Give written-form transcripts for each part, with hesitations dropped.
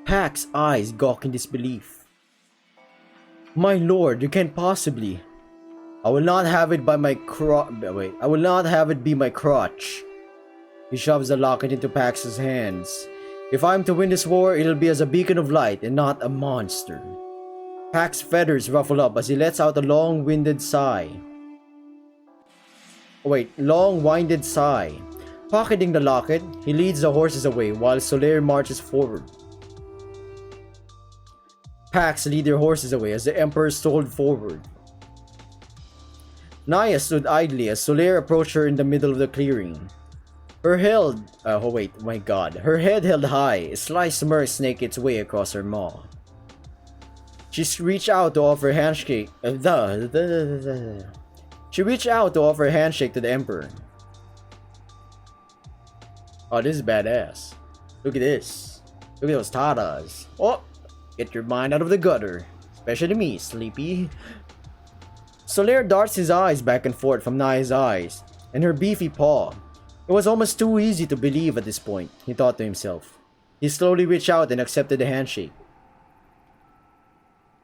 Pack's eyes gawk in disbelief. My lord, you can't possibly. I will not have it by my I will not have it be my crotch. He shoves the locket into Pax's hands. If I'm to win this war, it'll be as a beacon of light and not a monster. Pax's feathers ruffle up as he lets out a long-winded sigh. Long-winded sigh. Pocketing the locket, he leads the horses away while Solaire marches forward. Pax lead their horses away as the Emperor strolled forward. Naja stood idly as Solaire approached her in the middle of the clearing. Her head held high, a sly smirk snaked its way across her maw. She reached out to offer a handshake. She reached out to offer a handshake to the Emperor. Oh, this is badass. Look at this. Look at those tatas. Oh, get your mind out of the gutter. Especially me, sleepy. Solaire darts his eyes back and forth from Naya's eyes and her beefy paw. It was almost too easy to believe at this point, he thought to himself. He slowly reached out and accepted the handshake.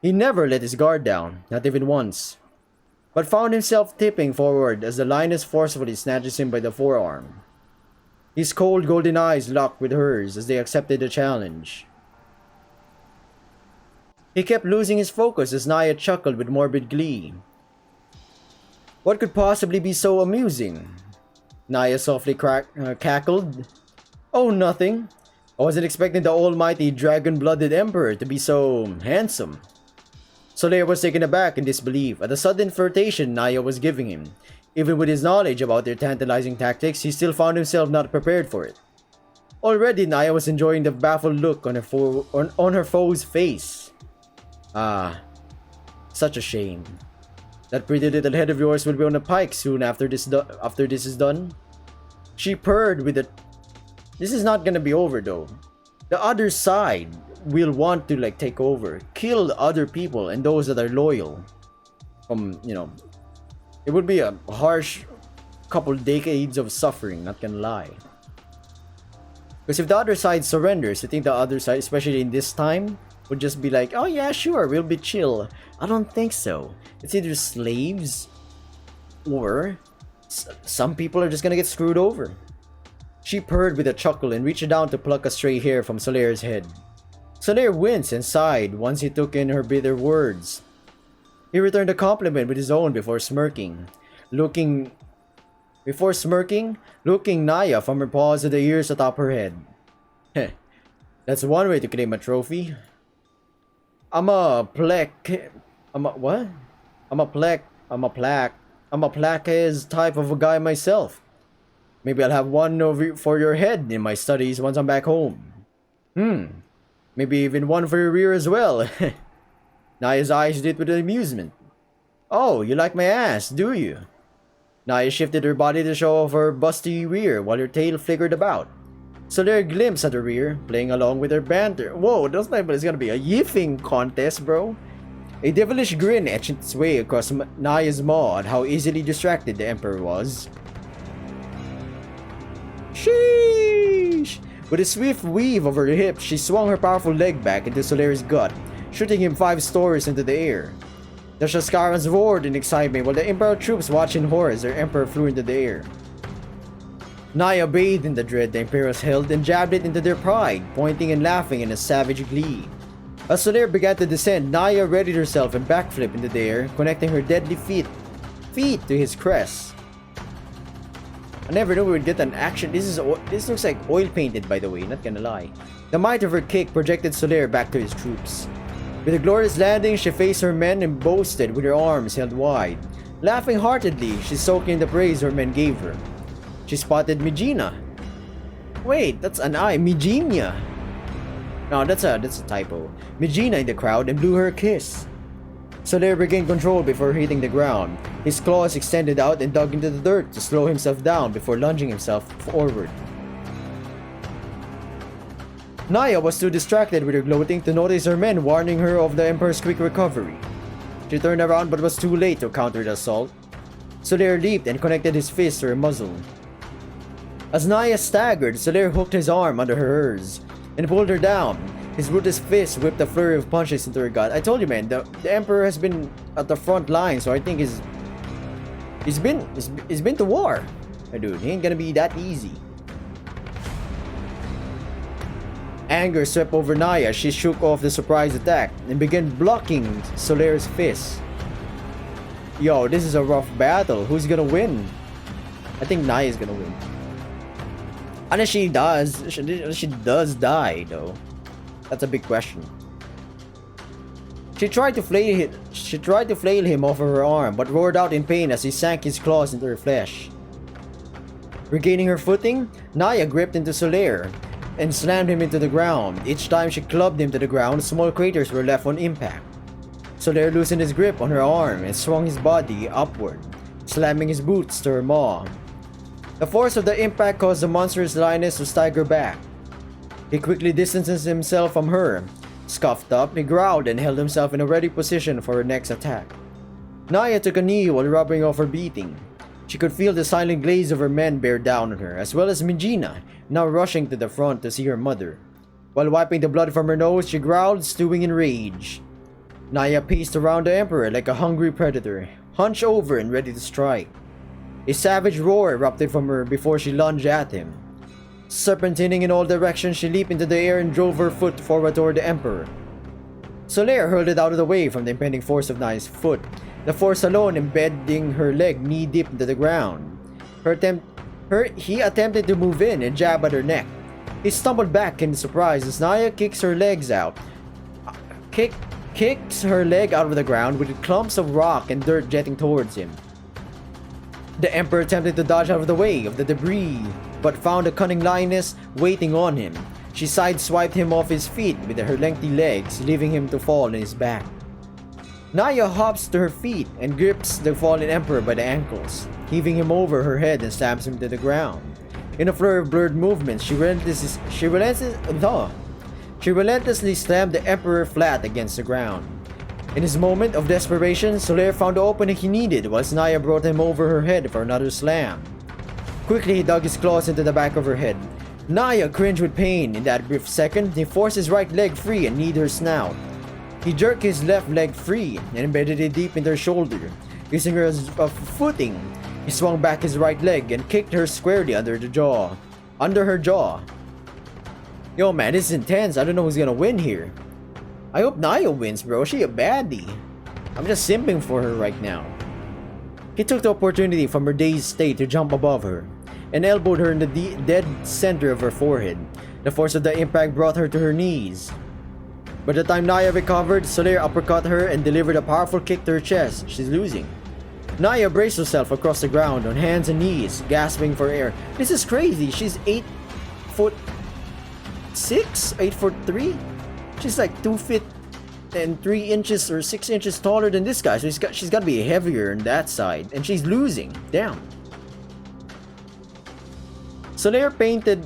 He never let his guard down, not even once, but found himself tipping forward as the lioness forcefully snatches him by the forearm. His cold golden eyes locked with hers as they accepted the challenge. He kept losing his focus as Naja chuckled with morbid glee. What could possibly be so amusing? Naja softly cackled. Oh, nothing. I wasn't expecting the almighty dragon-blooded emperor to be so handsome. Solaire was taken aback in disbelief at the sudden flirtation Naja was giving him. Even with his knowledge about their tantalizing tactics, he still found himself not prepared for it. Already, Naja was enjoying the baffled look on her foe's face. Ah, such a shame. That pretty little head of yours will be on a pike soon after this is done. She purred with a... This is not gonna be over though. The other side will want to take over, kill other people and those that are loyal. It would be a harsh couple decades of suffering, not gonna lie. Because if the other side surrenders, I think the other side, especially in this time, would just be like, oh yeah, sure, we'll be chill. I don't think so. It's either slaves or some people are just gonna get screwed over. She purred with a chuckle and reached down to pluck a stray hair from Solaire's head. Solaire winced and sighed once he took in her bitter words. He returned the compliment with his own before smirking. Looking Naja from her paws to the ears atop her head. Heh, that's one way to claim a trophy. I'm a plaques type of a guy myself. Maybe I'll have one for your head in my studies once I'm back home. Maybe even one for your rear as well. Naya's eyes lit with amusement. Oh, you like my ass, do you? Naja shifted her body to show off her busty rear while her tail flickered about. Solaire glimpsed at her rear, playing along with her banter. Whoa, it looks like it's gonna be a yiffing contest, bro. A devilish grin etched its way across Naya's maw at how easily distracted the Emperor was. Sheesh! With a swift weave of her hips, she swung her powerful leg back into Solaire's gut, shooting him 5 stories into the air. The Shaskarans roared in excitement while the Imperial troops watched in horror as their Emperor flew into the air. Naja bathed in the dread the Imperials held and jabbed it into their pride, pointing and laughing in a savage glee. As Solaire began to descend, Naja readied herself and backflipped into the air, connecting her deadly feet to his crest. I never knew we would get an action. This looks like oil painted, by the way, not gonna lie. The might of her kick projected Solaire back to his troops. With a glorious landing, she faced her men and boasted with her arms held wide. Laughing heartedly, she soaked in the praise her men gave her. She spotted Mijina. Wait, that's an I. Mijina. No, that's a typo. Mijina in the crowd and blew her a kiss. Solaire regained control before hitting the ground. His claws extended out and dug into the dirt to slow himself down before lunging himself forward. Naja was too distracted with her gloating to notice her men warning her of the Emperor's quick recovery. She turned around but was too late to counter the assault. Solaire leaped and connected his fist to her muzzle. As Naja staggered, Solaire hooked his arm under hers and pulled her down. His ruthless fist whipped a flurry of punches into her gut. I told you, man, the Emperor has been at the front line, so I think he's been to war. Dude, he ain't gonna be that easy. Anger swept over Naja as she shook off the surprise attack and began blocking Solaire's fist. Yo, this is a rough battle. Who's gonna win? I think Naja's gonna win. Unless she does die, though. That's a big question. She tried to flail him off of her arm, but roared out in pain as he sank his claws into her flesh. Regaining her footing, Naja gripped into Solaire and slammed him into the ground. Each time she clubbed him to the ground, small craters were left on impact. Solaire loosened his grip on her arm and swung his body upward, slamming his boots to her maw. The force of the impact caused the monstrous lioness to stagger back. He quickly distances himself from her. Scuffed up, he growled and held himself in a ready position for her next attack. Naja took a knee while rubbing off her beating. She could feel the silent gaze of her men bear down on her, as well as Mijina, now rushing to the front to see her mother. While wiping the blood from her nose, she growled, stewing in rage. Naja paced around the Emperor like a hungry predator, hunched over and ready to strike. A savage roar erupted from her before she lunged at him. Serpentining in all directions, she leaped into the air and drove her foot forward toward the Emperor. Solaire hurled it out of the way from the impending force of Naja's foot, the force alone embedding her leg knee-deep into the ground. He attempted to move in and jab at her neck. He stumbled back in surprise as Naja kicks her legs out. Kicks her leg out of the ground with clumps of rock and dirt jetting towards him. The Emperor attempted to dodge out of the way of the debris, but found a cunning lioness waiting on him. She sideswiped him off his feet with her lengthy legs, leaving him to fall on his back. Naja hops to her feet and grips the fallen Emperor by the ankles, heaving him over her head and slams him to the ground. In a flurry of blurred movements, she relentlessly slammed the Emperor flat against the ground. In his moment of desperation, Solaire found the opening he needed whilst Naja brought him over her head for another slam. Quickly, he dug his claws into the back of her head. Naja cringed with pain. In that brief second, he forced his right leg free and kneed her snout. He jerked his left leg free and embedded it deep into her shoulder. Using her as a footing, he swung back his right leg and kicked her squarely under her jaw. Yo man, this is intense. I don't know who's gonna win here. I hope Naja wins, bro. She a baddie. I'm just simping for her right now. He took the opportunity from her dazed state to jump above her and elbowed her in the dead center of her forehead. The force of the impact brought her to her knees. By the time Naja recovered, Solaire uppercut her and delivered a powerful kick to her chest. She's losing. Naja braced herself across the ground on hands and knees, gasping for air. This is crazy. She's 8'6", 8'3". She's like 2 feet and 3 inches or 6 inches taller than this guy. So she's got to be heavier on that side, and she's losing. Damn. Solaire panted.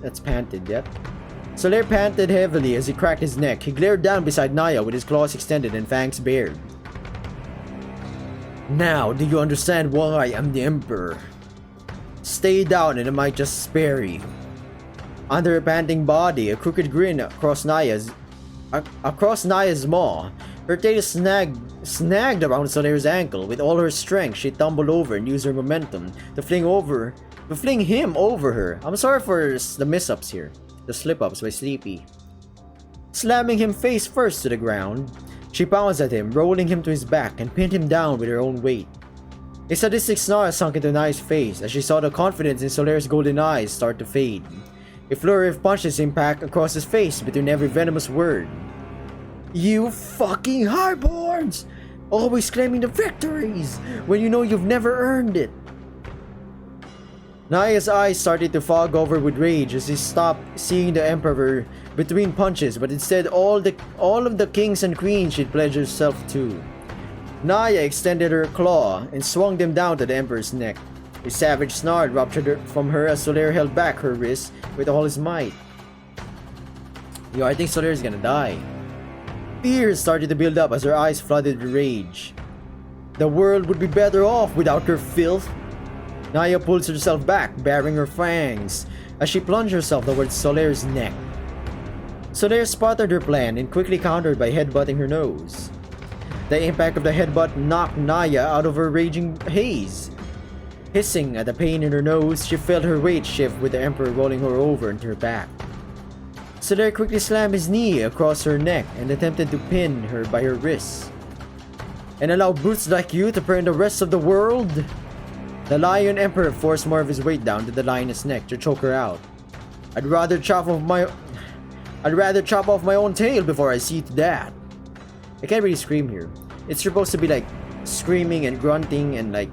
That's panted. Yep. Solaire panted heavily as he cracked his neck. He glared down beside Naja with his claws extended and fangs bared. Now, do you understand why I'm the Emperor? Stay down and I might just spare you. Under her panting body, a crooked grin across Naja's maw. Her tail snagged around Solaire's ankle. With all her strength, she tumbled over and used her momentum to fling him over her. I'm sorry for the mess-ups here. The slip-ups by Sleepy. Slamming him face first to the ground, she pounced at him, rolling him to his back and pinned him down with her own weight. A sadistic snarl sunk into Naja's face as she saw the confidence in Solaire's golden eyes start to fade. A flurry of punches impact across his face between every venomous word. You fucking highborns! Always claiming the victories when you know you've never earned it. Naja's eyes started to fog over with rage as he stopped seeing the Emperor between punches, but instead all of the kings and queens she'd pledged herself to. Naja extended her claw and swung them down to the Emperor's neck. A savage snarl ruptured from her as Solaire held back her wrist with all his might. Yo, I think Solaire's gonna die. Fear started to build up as her eyes flooded with rage. The world would be better off without her filth. Naja pulls herself back, baring her fangs, as she plunged herself towards Solaire's neck. Solaire spotted her plan and quickly countered by headbutting her nose. The impact of the headbutt knocked Naja out of her raging haze. Hissing at the pain in her nose, she felt her weight shift with the Emperor rolling her over into her back. Solaire quickly slammed his knee across her neck and attempted to pin her by her wrists. And allow brutes like you to prey on the rest of the world? The Lion Emperor forced more of his weight down to the lioness' neck to choke her out. I'd rather chop off my own tail before I see to that. I can't really scream here. It's supposed to be like screaming and grunting and like,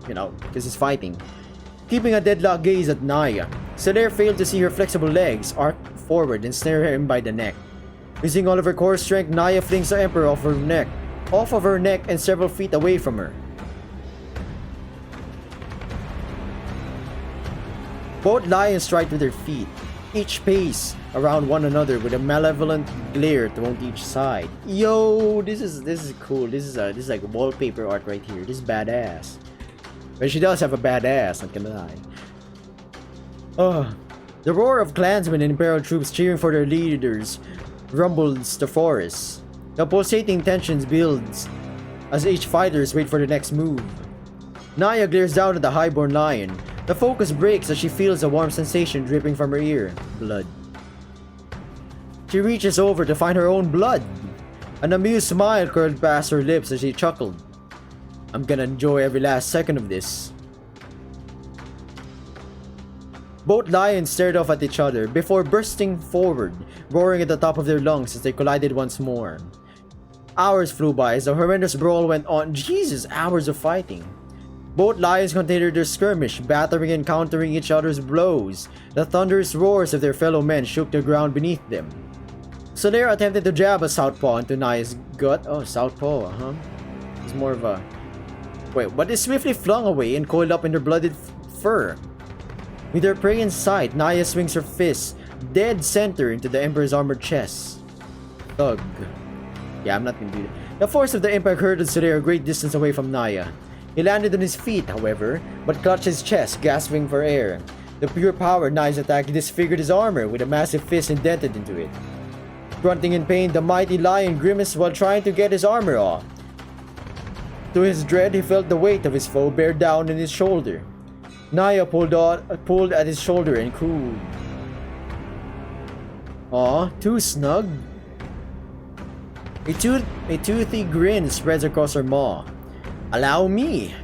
you know, because it's fighting. Keeping a deadlock gaze at Naja, Solaire failed to see her flexible legs arc forward and snare him by the neck. Using all of her core strength, Naja flings the Emperor off of her neck and several feet away from her. Both lions strike with their feet, each pace around one another with a malevolent glare to each side. Yo, this is cool. This is like wallpaper art right here. This is badass. But she does have a badass, not gonna lie. The roar of clansmen and imperial troops cheering for their leaders rumbles the forest. The pulsating tensions builds as each fighters wait for the next move. Naja glares down at the highborn lion. The focus breaks as she feels a warm sensation dripping from her ear. Blood. She reaches over to find her own blood. An amused smile curled past her lips as she chuckled. I'm gonna enjoy every last second of this. Both lions stared off at each other before bursting forward, roaring at the top of their lungs as they collided once more. Hours flew by as the horrendous brawl went on. Jesus, hours of fighting. Both lions continued their skirmish, battering and countering each other's blows. The thunderous roars of their fellow men shook the ground beneath them. Solaire attempted to jab a southpaw into Naja's gut. Oh, southpaw, huh? It's more of a... Wait, but is swiftly flung away and coiled up in her blooded fur. With her prey in sight, Naja swings her fist dead center into the Emperor's armored chest. Thug. Yeah, I'm not gonna do that. The force of the impact hurtled Solaire a great distance away from Naja. He landed on his feet, however, but clutched his chest, gasping for air. The pure power Naja's attack disfigured his armor with a massive fist indented into it. Grunting in pain, the mighty lion grimaced while trying to get his armor off. To his dread, he felt the weight of his foe bear down on his shoulder. Naja pulled at his shoulder and cooed. Aw, too snug. A toothy grin spreads across her maw. Allow me.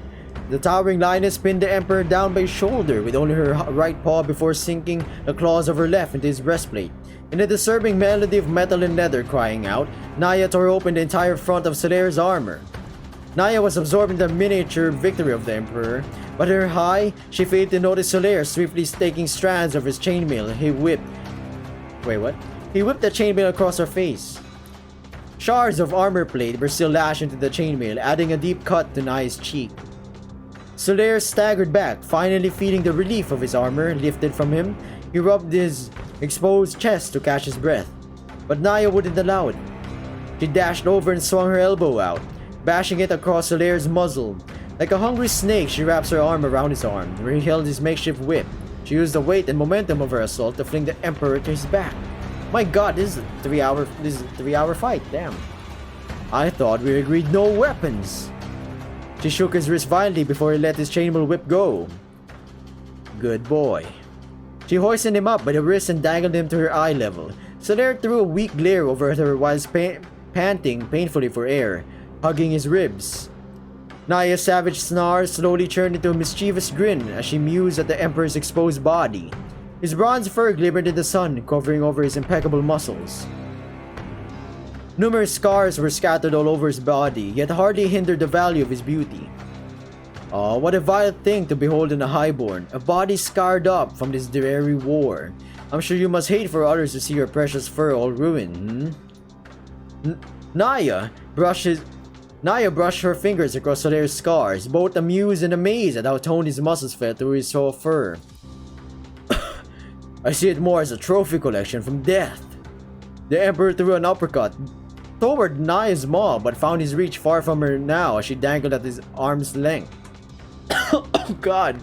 The towering lioness pinned the Emperor down by his shoulder with only her right paw before sinking the claws of her left into his breastplate. In a disturbing melody of metal and leather crying out, Naja tore open the entire front of Solaire's armor. Naja was absorbing the miniature victory of the Emperor, but her high, she failed to notice Solaire swiftly taking strands of his chainmail. He whipped the chainmail across her face. Shards of armor plate were still lashed into the chainmail, adding a deep cut to Naja's cheek. Solaire staggered back, finally feeling the relief of his armor lifted from him. He rubbed his exposed chest to catch his breath, but Naja wouldn't allow it. She dashed over and swung her elbow out, bashing it across Solaire's muzzle. Like a hungry snake, she wraps her arm around his arm, where he held his makeshift whip. She used the weight and momentum of her assault to fling the Emperor to his back. My god, this is a 3-hour fight, damn. I thought we agreed no weapons. She shook his wrist violently before he let his chainmail whip go. Good boy. She hoisted him up by the wrist and dangled him to her eye level. Solaire threw a weak glare over at her while panting painfully for air, hugging his ribs. Naja's savage snarl slowly turned into a mischievous grin as she mused at the Emperor's exposed body. His bronze fur glimmered in the sun, covering over his impeccable muscles. Numerous scars were scattered all over his body, yet hardly hindered the value of his beauty. Oh, what a vile thing to behold in a highborn, a body scarred up from this dreary war. I'm sure you must hate for others to see your precious fur all ruined, Naja brushed her fingers across Solaire's scars, both amused and amazed at how toned his muscles felt through his soft fur. I see it more as a trophy collection from death. The Emperor threw an uppercut, toward Naya's maw, but found his reach far from her now as she dangled at his arm's length. Oh god,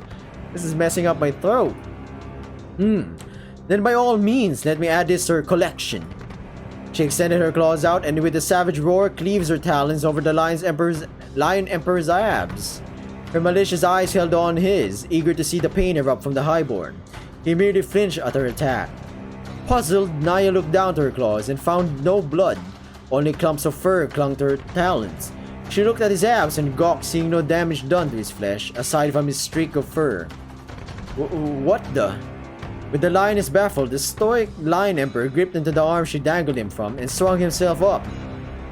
this is messing up my throat. Then by all means, let me add this to her collection. She extended her claws out and with a savage roar cleaves her talons over the Lion Emperor's abs. Her malicious eyes held on his, eager to see the pain erupt from the highborn. He merely flinched at her attack. Puzzled, Naya looked down to her claws and found no blood. Only clumps of fur clung to her talons. She looked at his abs and gawked, seeing no damage done to his flesh, aside from his streak of fur. What the? With the lioness baffled, the stoic Lion Emperor gripped into the arm she dangled him from and swung himself up.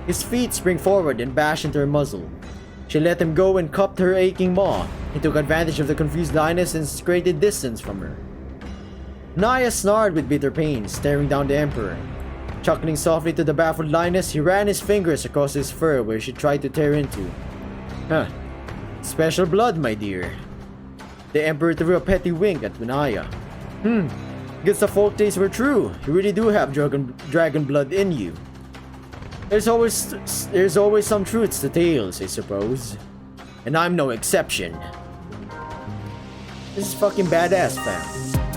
His feet sprang forward and bashed into her muzzle. She let him go and cupped her aching maw. He took advantage of the confused lioness and created distance from her. Naya snarled with bitter pain, staring down the Emperor. Chuckling softly to the baffled lioness, he ran his fingers across his fur where she tried to tear into. Huh. Special blood, my dear. The Emperor threw a petty wink at Naya. Guess the folk tales were true. You really do have dragon blood in you. There's always some truths to tales, I suppose. And I'm no exception. This is fucking badass, fam.